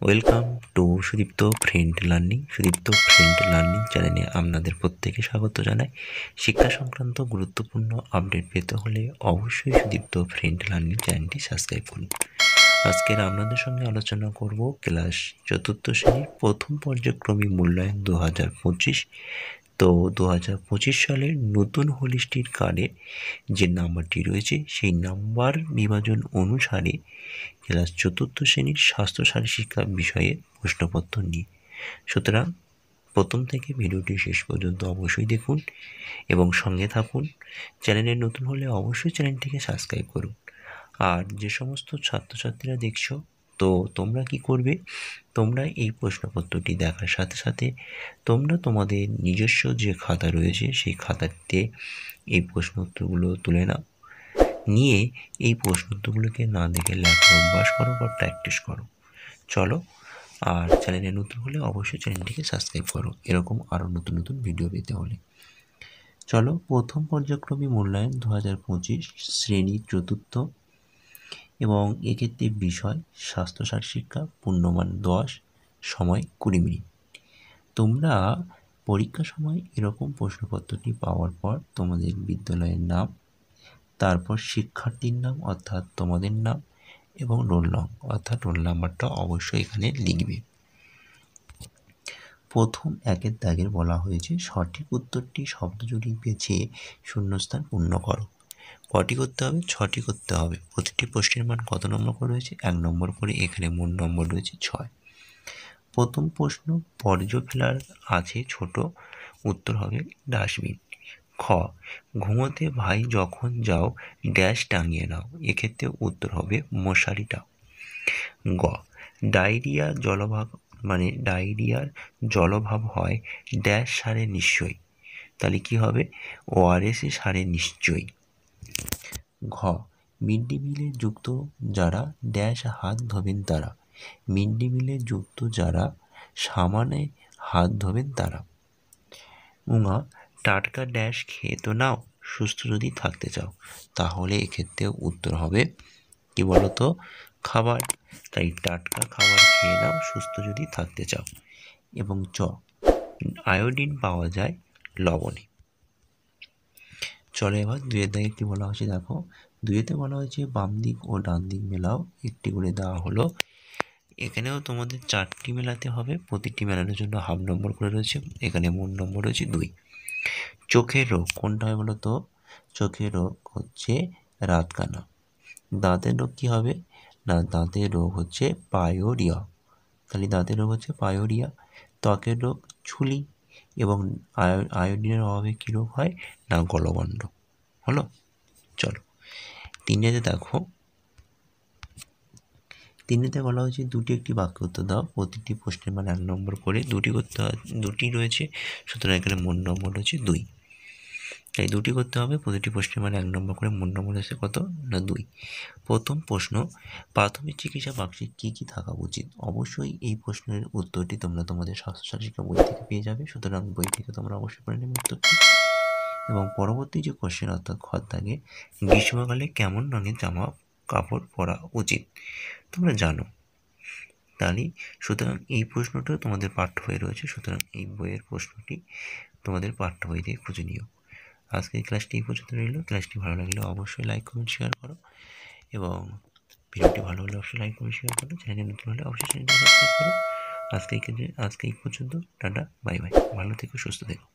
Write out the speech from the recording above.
Welcome to Sudipta friend learning. Sudipta friend learning চ্যানেলে আপনাদের প্রত্যেকে স্বাগত জানাই। শিক্ষা সংক্রান্ত গুরুত্বপূর্ণ আপডেট পেতে হলে অবশ্যই সুদীপ্ত ফ্রেন্ড লার্নিং চ্যানেলটি সাবস্ক্রাইব করুন। আজকের আপনাদের সঙ্গে আলোচনা করব ক্লাস চতুর্থ শ্রেণীর প্রথম পর্যায়ক্রমিক মূল্যায়ন 2025। তো 2025 সালের নতুন হোলিস্টিক কার্ডে যে নাম্বারটি রয়েছে সেই নাম্বার বিভাজন অনুসারে ক্লাস চতুর্থ শ্রেণীর স্বাস্থ্য শারীরশিক্ষা বিষয়ে প্রশ্নপত্র নিয়ে। সুতরাং প্রথম থেকে ভিডিওটি শেষ পর্যন্ত অবশ্যই দেখুন এবং সঙ্গে থাকুন। চ্যানেলে নতুন হলে অবশ্যই চ্যানেলটিকে সাবস্ক্রাইব করুন। আর যে সমস্ত ছাত্রছাত্রীরা দেখছো, তো তোমরা কি করবে, তোমরা এই প্রশ্নপত্রটি দেখার সাথে সাথে তোমরা তোমাদের নিজস্ব যে খাতা রয়েছে সেই খাতাতে এই প্রশ্নোত্তরগুলো তুলে নাও, নিয়ে এই প্রশ্নোত্তরগুলোকে না দেখে লেখার অভ্যাস করো বা প্র্যাকটিস করো। চলো, আর চ্যানেলে নতুন হলে অবশ্যই চ্যানেলটিকে সাবস্ক্রাইব করো এরকম আরও নতুন নতুন ভিডিও পেতে হলে। চলো, প্রথম পর্যায়ক্রমিক মূল্যায়ন 2025 শ্রেণী চতুর্থ, এবং এক্ষেত্রে বিষয় স্বাস্থ্য শারীরশিক্ষা, পূর্ণমান 10, সময় 20 মিনিট। তোমরা পরীক্ষার সময় এরকম প্রশ্নপত্রটি পাওয়ার পর তোমাদের বিদ্যালয়ের নাম, তারপর শিক্ষার্থীর নাম অর্থাৎ তোমাদের নাম এবং রোল নং অর্থাৎ রোল নাম্বারটা অবশ্যই এখানে লিখবে। প্রথম একের দাগের বলা হয়েছে সঠিক উত্তরটি শব্দজুড়ি বেছে শূন্যস্থান পূর্ণ করো। কটি করতে হবে? 6টি করতে হবে। প্রতিটি প্রশ্নের মান কত নম্বর করে রয়েছে? 1 নম্বর করে। এখানে মোট নম্বর রয়েছে 6। প্রথম প্রশ্ন, বর্জ্য ফেলার আছে ছোট, উত্তর হবে ডাস্টবিন। খ, ঘুমোতে ভাই যখন যাও ড্যাশ টাঙিয়ে নাও, এক্ষেত্রে উত্তর হবে মশারিটা। গ, ডায়রিয়ার জলভাব হয় ড্যাশ সারে নিশ্চয়ই, তাহলে কি হবে? ORS সারে নিশ্চয়ই। ঘ, মিড ডে মিলে যুক্ত যারা ড্যাশ হাত ধোবেন তারা, মিড ডে মিলে যুক্ত যারা সামানে হাত ধোবেন তারা। উঙা, টাটকা ড্যাশ খেয়ে তো নাও সুস্থ যদি থাকতে চাও, তাহলে এক্ষেত্রে উত্তর হবে কি বলতো? খাবার। তাই টাটকা খাবার খেয়ে নাও সুস্থ যদি থাকতে চাও। এবং চ, আয়োডিন পাওয়া যায় লবণে। চলো এবার 2-এর দাগে কি বলা হয়েছে দেখো। 2-এতে বলা হয়েছে বাম দিক ও ডান দিক মেলাও, একটি করে দেওয়া হলো। এখানেও তোমাদের 4টি মেলাতে হবে, প্রতিটি মেলানোর জন্য হাফ নম্বর করে রয়েছে। এখানে মোট নম্বর রয়েছে 2। চোখের রোগ কোনটা হয় বলো তো? চোখের রোগ হচ্ছে রাতকানা। দাঁতের রোগ কী হবে না? দাঁতের রোগ হচ্ছে পায়োরিয়া, তাহলে দাঁতের রোগ হচ্ছে পায়োরিয়া। ত্বকের রোগ ছুলি, এবং আয়োডিনের অভাবে কী রোগ হয় না? গলগণ্ড। হলো? চলো 3-এতে দেখো। 3-এতে বলা হয়েছে দুটি একটি বাক্য উত্তর দাও, প্রতিটি প্রশ্নের মান 1 নম্বর করে। দুটি রয়েছে, সুতরাং এখানে মোট নম্বর রয়েছে 2। তাই দুটি করতে হবে, প্রতিটি প্রশ্নের মান 1 নম্বর করে। মোট নম্বর হচ্ছে কত না 2। প্রথম প্রশ্ন, প্রাথমিক চিকিৎসা বাক্সে কী কী থাকা উচিত? অবশ্যই এই প্রশ্নের উত্তরটি তোমরা তোমাদের স্বাস্থ্য শারীরশিক্ষা বই থেকে পেয়ে যাবে, সুতরাং বই থেকে তোমরা অবশ্যই পড়ে নেবে উত্তরটি। এবং পরবর্তী যে কোশ্চেন অর্থাৎ খ দাগে, গ্রীষ্মকালে কেমন রঙের জামা কাপড় পরা উচিত? তোমরা জানো, তাহলে সুতরাং এই প্রশ্নটা তোমাদের পাঠ্য বইয়ে রয়েছে, সুতরাং এই বইয়ের প্রশ্নটি তোমাদের পাঠ্য বই থেকে খুঁজে নিও। আজকের ক্লাসটি এই পর্যন্ত রইল। ক্লাসটি ভালো লাগলে অবশ্যই লাইক কমেন্ট শেয়ার করো, এবং ভিডিওটি ভালো হলে অবশ্যই লাইক কমেন্ট শেয়ার করো। চ্যানেলে নতুন হলে অবশ্যই চ্যানেলটি সাবস্ক্রাইব করো। আজকে এই পর্যন্ত। Tata, bye bye. ভালো থেকো, সুস্থ থেকো।